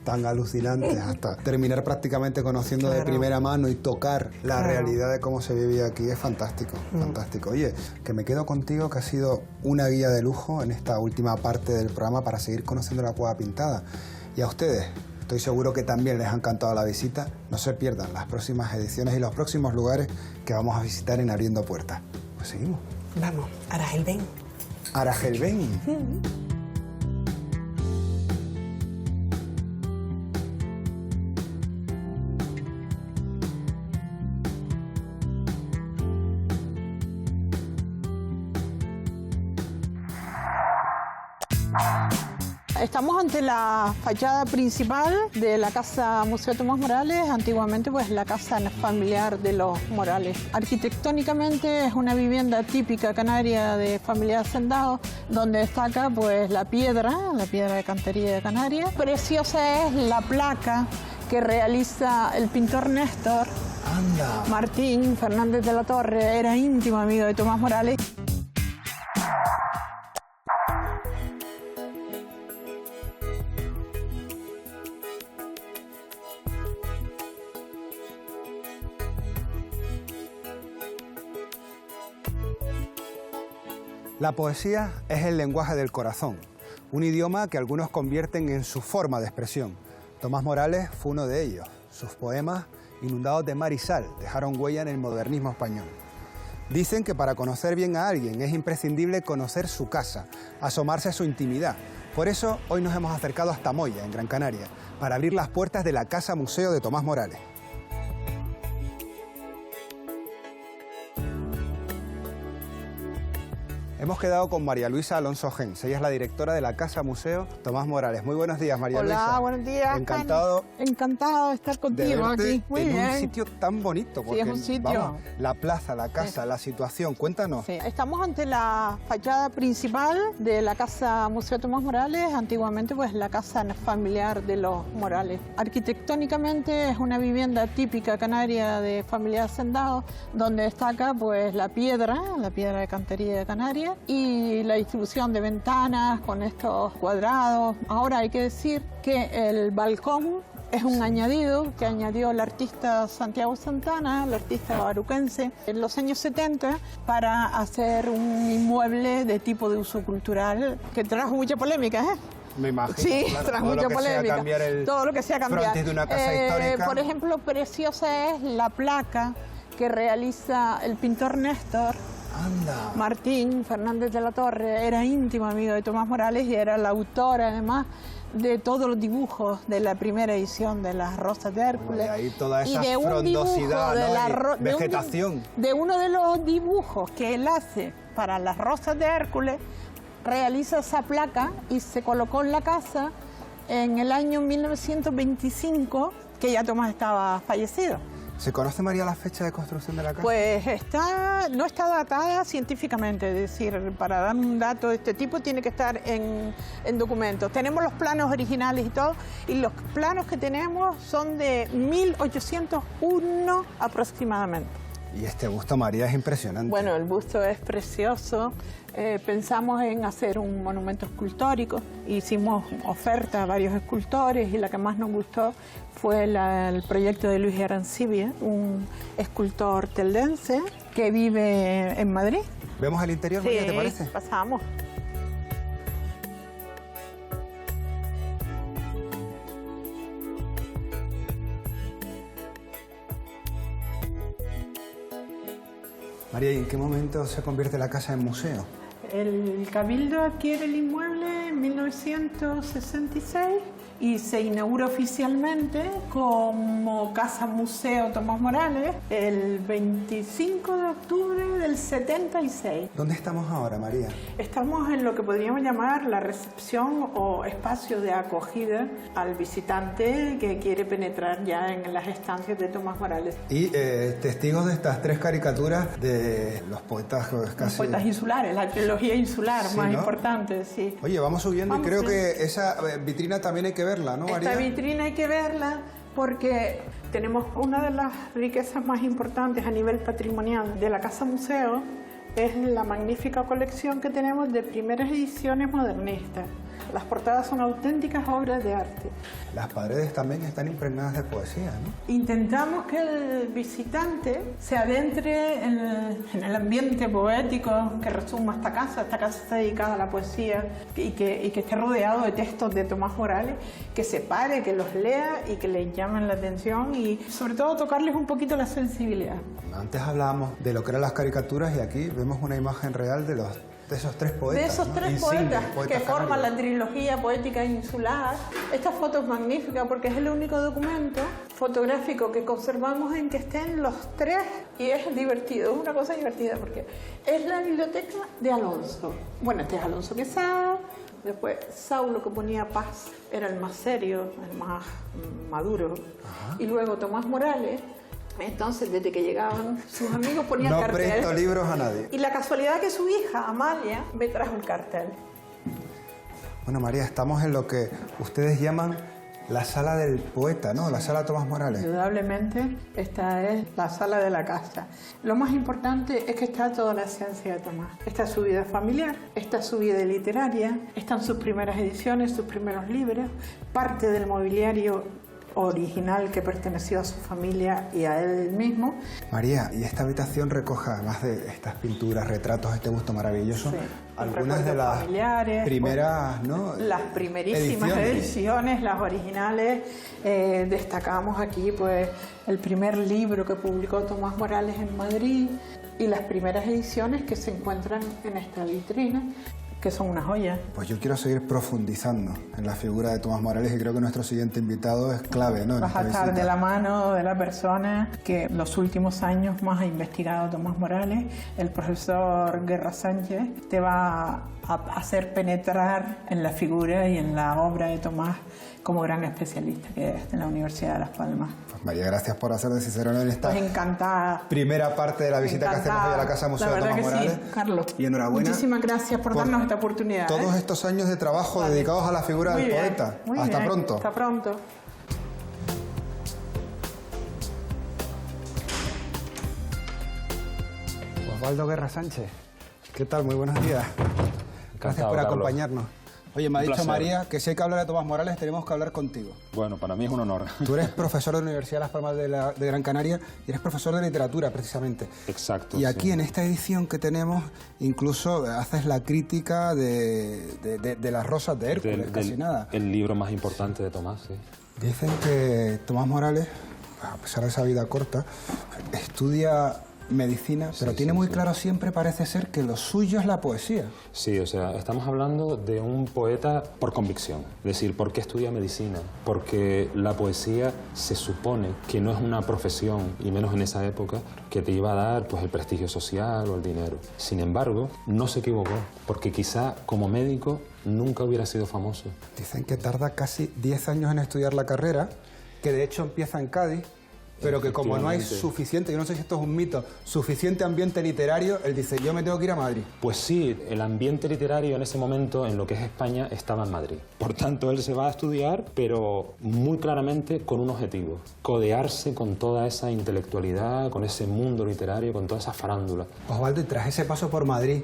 tan alucinantes, hasta terminar prácticamente conociendo de Claro. primera mano y tocar la Claro. realidad de cómo se vivía aquí, es fantástico, fantástico. Oye, que me quedo contigo, que ha sido una guía de lujo en esta última parte del programa para seguir conociendo la Cueva Pintada. Y a ustedes, estoy seguro que también les ha encantado la visita. No se pierdan las próximas ediciones y los próximos lugares que vamos a visitar en Abriendo Puertas. Pues seguimos. Vamos, Aragelben. Aragelben. Estamos ante la fachada principal de la Casa Museo Tomás Morales, antiguamente pues la casa familiar de los Morales. Arquitectónicamente es una vivienda típica canaria de familia de hacendados, donde destaca pues la piedra de cantería de Canarias. Preciosa es la placa que realiza el pintor Néstor. Anda. Martín Fernández de la Torre, era íntimo amigo de Tomás Morales. La poesía es el lenguaje del corazón, un idioma que algunos convierten en su forma de expresión. Tomás Morales fue uno de ellos. Sus poemas, inundados de mar y sal, dejaron huella en el modernismo español. Dicen que para conocer bien a alguien es imprescindible conocer su casa, asomarse a su intimidad. Por eso hoy nos hemos acercado hasta Moya, en Gran Canaria, para abrir las puertas de la Casa Museo de Tomás Morales. Hemos quedado con María Luisa Alonso Gens. Ella es la directora de la Casa Museo Tomás Morales. Muy buenos días, María Luisa. Hola, buenos días. Encantado. Encantado de estar contigo aquí. Muy en bien. un sitio tan bonito. Porque, Sí, es un sitio. vamos, la plaza, la casa, la situación. Cuéntanos. Sí, estamos ante la fachada principal de la Casa Museo Tomás Morales, antiguamente pues la casa familiar de los Morales. Arquitectónicamente es una vivienda típica canaria de familia de hacendados, donde destaca pues la piedra de cantería de Canarias, y la distribución de ventanas con estos cuadrados. Ahora hay que decir que el balcón es un añadido que añadió el artista Santiago Santana, el artista baruquense, en los años 70 para hacer un inmueble de tipo de uso cultural que trajo mucha polémica, ¿eh? Me imagino. Sí, claro, trajo todo mucha lo que sea polémica. cambiar el todo lo que sea cambiar. frontis de una casa histórica. Por ejemplo, preciosa es la placa que realiza el pintor Néstor. Anda. Martín Fernández de la Torre, era íntimo amigo de Tomás Morales y era el autor además de todos los dibujos de la primera edición de las Rosas de Hércules. Bueno, de ahí toda esa y de un frondosidad, dibujo ¿no? de Y vegetación. de uno de los dibujos que él hace para las Rosas de Hércules, realiza esa placa y se colocó en la casa en el año 1925, que ya Tomás estaba fallecido. ¿Se conoce, María, la fecha de construcción de la casa? Pues no está datada científicamente, es decir, para dar un dato de este tipo tiene que estar en documentos. Tenemos los planos originales y todo, y los planos que tenemos son de 1801 aproximadamente. Y este busto, María, es impresionante. Bueno, el busto es precioso. Pensamos en hacer un monumento escultórico. Hicimos oferta a varios escultores y la que más nos gustó fue el proyecto de Luis Arancibia, un escultor teldense que vive en Madrid. ¿Vemos el interior, María, te parece? Sí, pasamos. María, ¿y en qué momento se convierte la casa en museo? El Cabildo adquiere el inmueble en 1966 y se inaugura oficialmente como Casa Museo Tomás Morales el 25 de octubre del 76. ¿Dónde estamos ahora, María? Estamos en lo que podríamos llamar la recepción o espacio de acogida al visitante que quiere penetrar ya en las estancias de Tomás Morales. Y testigos de estas 3 caricaturas de los poetas casi... Los poetas insulares, la trilogía insular, sí, más importante, sí. Oye, vamos subiendo y creo que esa vitrina también hay que verla, ¿no, María? Esta vitrina hay que verla porque tenemos una de las riquezas más importantes a nivel patrimonial de la Casa Museo, es la magnífica colección que tenemos de primeras ediciones modernistas. Las portadas son auténticas obras de arte. Las paredes también están impregnadas de poesía, ¿no? Intentamos que el visitante se adentre en el ambiente poético que resuma esta casa. Esta casa está dedicada a la poesía y que esté rodeado de textos de Tomás Morales, que se pare, que los lea y que les llamen la atención y sobre todo tocarles un poquito la sensibilidad. Antes hablábamos de lo que eran las caricaturas y aquí vemos una imagen real de esos 3 poetas. De esos 3 poetas que forman la trilogía poética insular. Esta foto es magnífica porque es el único documento fotográfico que conservamos en que estén los 3 y es divertido, es una cosa divertida porque es la biblioteca de Alonso. Bueno, este es Alonso Quesada, después Saulo, que ponía paz, era el más serio, el más maduro. Ajá. Y luego Tomás Morales. Entonces, desde que llegaban sus amigos ponían cartel. No presto libros a nadie. Y la casualidad que su hija, Amalia, me trajo el cartel. Bueno, María, estamos en lo que ustedes llaman la sala del poeta, ¿no? La sala Tomás Morales. Indudablemente, esta es la sala de la casa. Lo más importante es que está toda la esencia de Tomás. Está su vida familiar, está su vida literaria, están sus primeras ediciones, sus primeros libros, parte del mobiliario original que perteneció a su familia y a él mismo. María, y esta habitación recoge, además de estas pinturas, retratos, este busto maravilloso, algunas de las primeras, ¿no? Las primerísimas ediciones, las originales. Destacamos aquí pues el primer libro que publicó Tomás Morales en Madrid y las primeras ediciones que se encuentran en esta vitrina, que son una joya. Pues yo quiero seguir profundizando en la figura de Tomás Morales y creo que nuestro siguiente invitado es clave, ¿no? Vas a estar de la mano de la persona que los últimos años más ha investigado Tomás Morales, el profesor Guerra Sánchez, te va a hacer penetrar en la figura y en la obra de Tomás como gran especialista que es de la Universidad de Las Palmas. Pues María, gracias por hacer de Cicerone en esta encantada. Primera parte de la visita que hacemos hoy a la Casa Museo de Tomás Morales. Sí, Carlos. Y enhorabuena. Muchísimas gracias por darnos esta oportunidad. Todos estos años de trabajo dedicados a la figura del poeta. Hasta pronto. Hasta pronto. Osvaldo Guerra Sánchez, ¿qué tal? Muy buenos días. Gracias por acompañarnos. Oye, me ha dicho María que si hay que hablar de Tomás Morales tenemos que hablar contigo. Bueno, para mí es un honor. Tú eres profesor de la Universidad de Las Palmas de Gran Canaria y eres profesor de literatura, precisamente. Exacto. Y aquí en esta edición que tenemos, incluso haces la crítica de las rosas de Hércules, casi nada. El libro más importante de Tomás, sí. Dicen que Tomás Morales, a pesar de esa vida corta, estudia medicina, pero tiene muy claro siempre, parece ser, que lo suyo es la poesía. Sí, o sea, estamos hablando de un poeta por convicción. Es decir, ¿por qué estudia medicina? Porque la poesía se supone que no es una profesión, y menos en esa época, que te iba a dar pues, el prestigio social o el dinero. Sin embargo, no se equivocó, porque quizá como médico nunca hubiera sido famoso. Dicen que tarda casi 10 años en estudiar la carrera, que de hecho empieza en Cádiz, pero que como no hay suficiente, yo no sé si esto es un mito, suficiente ambiente literario, él dice, yo me tengo que ir a Madrid. Pues sí, el ambiente literario en ese momento, en lo que es España, estaba en Madrid. Por tanto, él se va a estudiar, pero muy claramente con un objetivo: codearse con toda esa intelectualidad, con ese mundo literario, con toda esa farándula. Osvaldo, y tras ese paso por Madrid,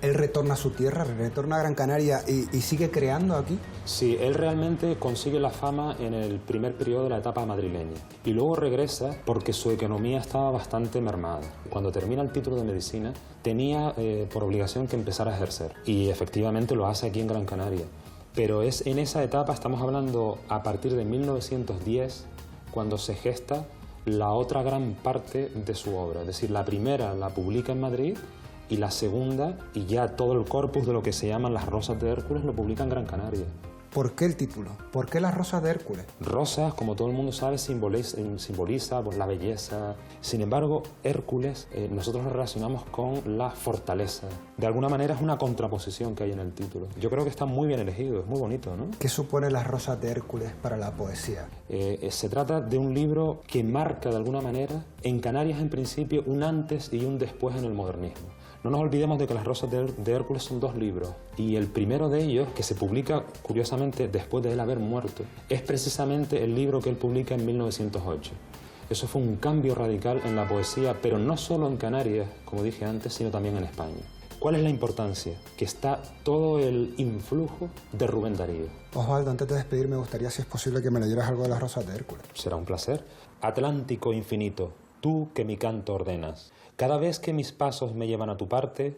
¿él retorna a su tierra, retorna a Gran Canaria y sigue creando aquí? Sí, él realmente consigue la fama en el primer periodo de la etapa madrileña y luego regresa porque su economía estaba bastante mermada. Cuando termina el título de medicina tenía por obligación que empezar a ejercer y efectivamente lo hace aquí en Gran Canaria. Pero es en esa etapa, estamos hablando a partir de 1910, cuando se gesta la otra gran parte de su obra. Es decir, la primera la publica en Madrid y la segunda, y ya todo el corpus de lo que se llaman las Rosas de Hércules, lo publica en Gran Canaria. ¿Por qué el título? ¿Por qué las Rosas de Hércules? Rosas, como todo el mundo sabe, simboliza pues, la belleza. Sin embargo, Hércules nosotros lo relacionamos con la fortaleza. De alguna manera es una contraposición que hay en el título. Yo creo que está muy bien elegido, es muy bonito, ¿no? ¿Qué supone las Rosas de Hércules para la poesía? Se trata de un libro que marca de alguna manera, en Canarias en principio, un antes y un después en el modernismo. No nos olvidemos de que las Rosas de Hércules son 2 libros y el primero de ellos, que se publica curiosamente después de él haber muerto, es precisamente el libro que él publica en 1908. Eso fue un cambio radical en la poesía, pero no solo en Canarias, como dije antes, sino también en España. ¿Cuál es la importancia? Que está todo el influjo de Rubén Darío. Osvaldo, antes de despedir me gustaría, si es posible, que me leyeras algo de las Rosas de Hércules. Será un placer. Atlántico infinito, tú que mi canto ordenas. Cada vez que mis pasos me llevan a tu parte,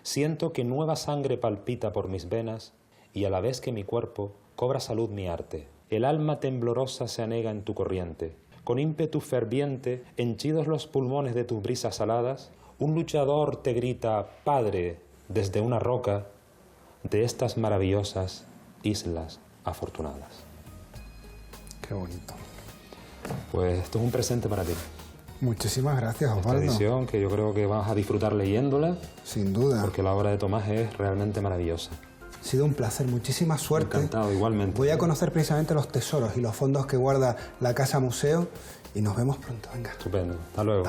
siento que nueva sangre palpita por mis venas y a la vez que mi cuerpo cobra salud mi arte. El alma temblorosa se anega en tu corriente. Con ímpetu ferviente, henchidos los pulmones de tus brisas aladas, un luchador te grita, Padre, desde una roca de estas maravillosas islas afortunadas. Qué bonito. Pues esto es un presente para ti. Muchísimas gracias, Osvaldo. Esta edición que yo creo que vas a disfrutar leyéndola. Sin duda. Porque la obra de Tomás es realmente maravillosa. Ha sido un placer, muchísima suerte. Encantado, igualmente. Voy a conocer precisamente los tesoros y los fondos que guarda la Casa Museo y nos vemos pronto. Venga. Estupendo. Hasta luego.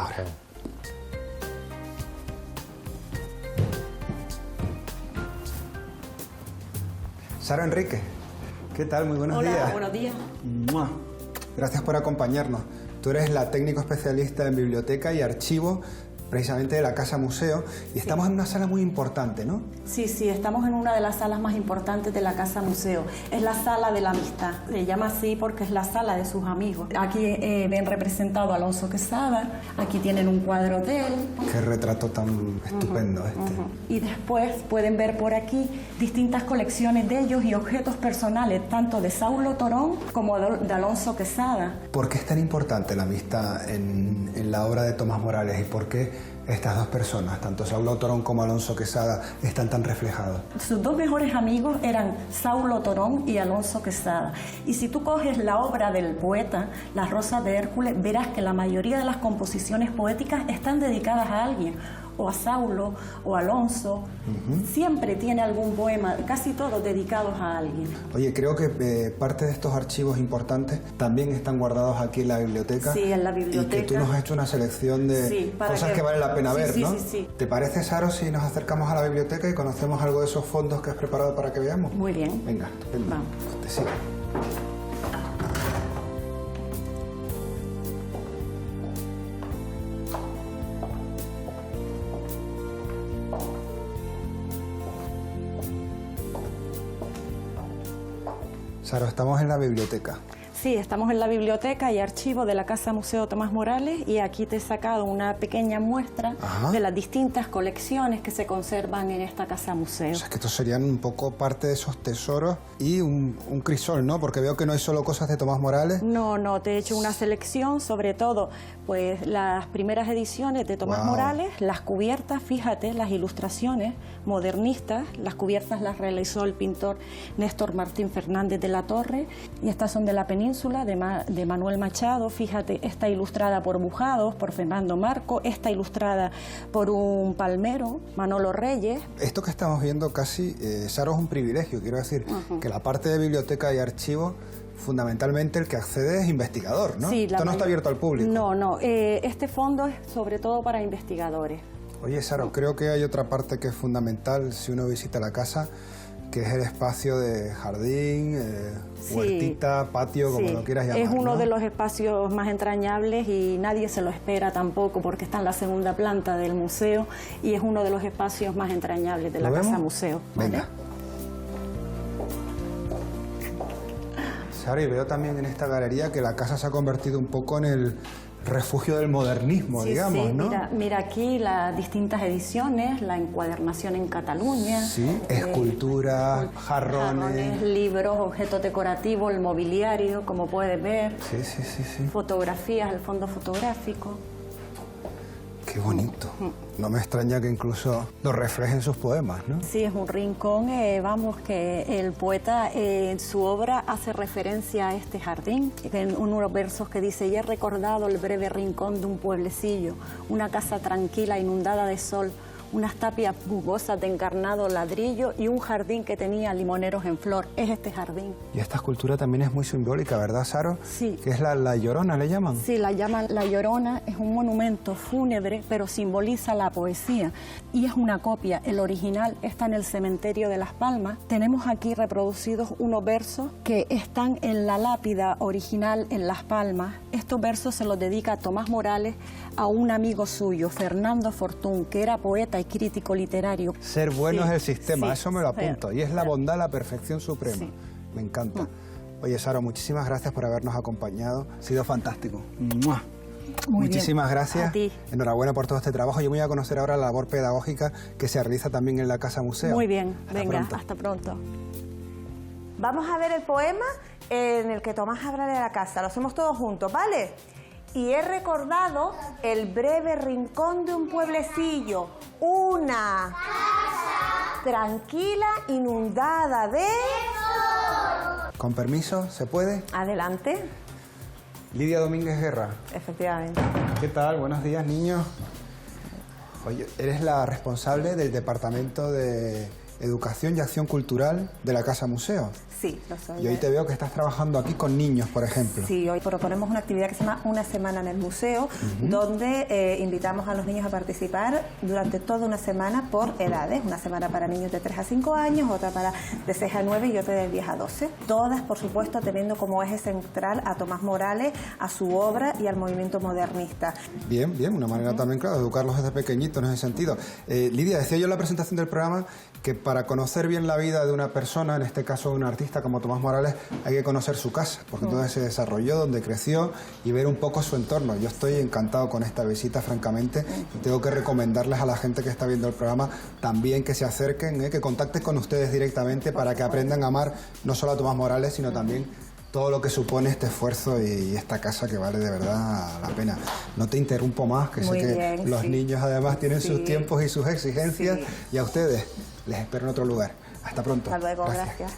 Sara Enrique, ¿qué tal? Muy buenos días. Hola, buenos días. ¡Mua! Gracias por acompañarnos. Tú eres la técnico especialista en biblioteca y archivo, precisamente de la Casa Museo, y estamos en una sala muy importante, ¿no? Sí, estamos en una de las salas más importantes de la Casa Museo. Es la sala de la amistad. Se llama así porque es la sala de sus amigos. Aquí ven representado a Alonso Quesada, aquí tienen un cuadro de él. Qué retrato tan estupendo Y después pueden ver por aquí distintas colecciones de ellos y objetos personales, tanto de Saulo Torón como de Alonso Quesada. ¿Por qué es tan importante la amistad en la obra de Tomás Morales y por qué estas 2 personas, tanto Saulo Torón como Alonso Quesada, están tan reflejados? Sus 2 mejores amigos eran Saulo Torón y Alonso Quesada. Y si tú coges la obra del poeta, Las Rosas de Hércules, verás que la mayoría de las composiciones poéticas están dedicadas a alguien, o a Saulo, o a Alonso. Siempre tiene algún poema, casi todos dedicados a alguien. Oye, creo que parte de estos archivos importantes también están guardados aquí en la biblioteca. Sí, en la biblioteca. Y que tú nos has hecho una selección de cosas que vale la pena ver, ¿no? Sí. ¿Te parece, Saro, si nos acercamos a la biblioteca y conocemos algo de esos fondos que has preparado para que veamos? Muy bien. Venga, estupendo. Vamos. Te sigo. Saro, estamos en la biblioteca. Sí, estamos en la biblioteca y archivo de la Casa Museo Tomás Morales y aquí te he sacado una pequeña muestra de las distintas colecciones que se conservan en esta Casa Museo. O sea, que estos serían un poco parte de esos tesoros y un crisol, ¿no? Porque veo que no hay solo cosas de Tomás Morales. No, te he hecho una selección, sobre todo, pues las primeras ediciones de Tomás Morales, las cubiertas, fíjate, las ilustraciones modernistas, las cubiertas las realizó el pintor Néstor Martín Fernández de la Torre y estas son de la península de Manuel Machado, fíjate, esta ilustrada por Bujados, por Fernando Marco, esta ilustrada por un palmero, Manolo Reyes. Esto que estamos viendo casi, Saro, es un privilegio, quiero decir, que la parte de biblioteca y archivo fundamentalmente el que accede es investigador, ¿no? Sí, esto no está abierto al público. No, este fondo es sobre todo para investigadores. Oye, Saro, creo que hay otra parte que es fundamental si uno visita la casa, que es el espacio de jardín, huertita, patio, como lo quieras llamar. Es uno ¿no? de los espacios más entrañables y nadie se lo espera tampoco porque está en la segunda planta del museo y es uno de los espacios más entrañables de la casa museo. ¿Vale? Venga. Saro, y veo también en esta galería que la casa se ha convertido un poco en el refugio del modernismo, digamos, ¿no? Mira aquí las distintas ediciones, la encuadernación en Cataluña. Sí, esculturas, jarrones, libros, objetos decorativos, el mobiliario, como puedes ver. Sí. Fotografías, el fondo fotográfico. Qué bonito. No me extraña que incluso lo refleje en sus poemas, ¿no? Sí, es un rincón, que el poeta en su obra hace referencia a este jardín, en unos versos que dice: y he recordado el breve rincón de un pueblecillo, una casa tranquila inundada de sol, unas tapias bulbosas de encarnado ladrillo y un jardín que tenía limoneros en flor. Es este jardín. Y esta escultura también es muy simbólica, ¿verdad, Saro? Sí. Que es la Llorona, ¿le llaman? Sí, la llaman La Llorona, es un monumento fúnebre, pero simboliza la poesía. Y es una copia, el original está en el cementerio de Las Palmas. Tenemos aquí reproducidos unos versos que están en la lápida original en Las Palmas. Estos versos se los dedica Tomás Morales a un amigo suyo, Fernando Fortún, que era poeta y crítico literario. Ser bueno es el sistema, eso me lo apunto. Y es la bondad, la perfección suprema. Sí. Me encanta. Oye, Saro, muchísimas gracias por habernos acompañado. Ha sido fantástico. ¡Mua! Muchísimas gracias. A ti. Enhorabuena por todo este trabajo. Yo voy a conocer ahora la labor pedagógica que se realiza también en la Casa Museo. Muy bien, hasta pronto. Vamos a ver el poema en el que Tomás habla de la casa. Lo hacemos todos juntos, ¿vale? Y he recordado el breve rincón de un pueblecillo, una casa tranquila, inundada de... Con permiso, ¿se puede? Adelante. Lidia Domínguez Guerra. Efectivamente. ¿Qué tal? Buenos días, niños. Oye, eres la responsable del Departamento de Educación y Acción Cultural de la Casa Museo. Sí, lo soy. Y hoy te veo que estás trabajando aquí con niños, por ejemplo. Sí, hoy proponemos una actividad que se llama Una Semana en el Museo, donde invitamos a los niños a participar durante toda una semana por edades. Una semana para niños de 3 a 5 años, otra para de 6 a 9 y otra de 10 a 12. Todas, por supuesto, teniendo como eje central a Tomás Morales, a su obra y al movimiento modernista. Bien, bien, una manera también, claro, de educarlos desde pequeñitos en ese sentido. Lidia, decía yo en la presentación del programa que para conocer bien la vida de una persona, en este caso de un artista como Tomás Morales, hay que conocer su casa, porque entonces se desarrolló, donde creció y ver un poco su entorno. Yo estoy encantado con esta visita, francamente, y tengo que recomendarles a la gente que está viendo el programa también que se acerquen, que contacten con ustedes directamente para que aprendan a amar no solo a Tomás Morales, sino también todo lo que supone este esfuerzo y esta casa que vale de verdad la pena. No te interrumpo más, que Muy sé que bien, los niños además tienen sus tiempos y sus exigencias, Sí. y a ustedes les espero en otro lugar. Hasta pronto. Hasta luego, gracias.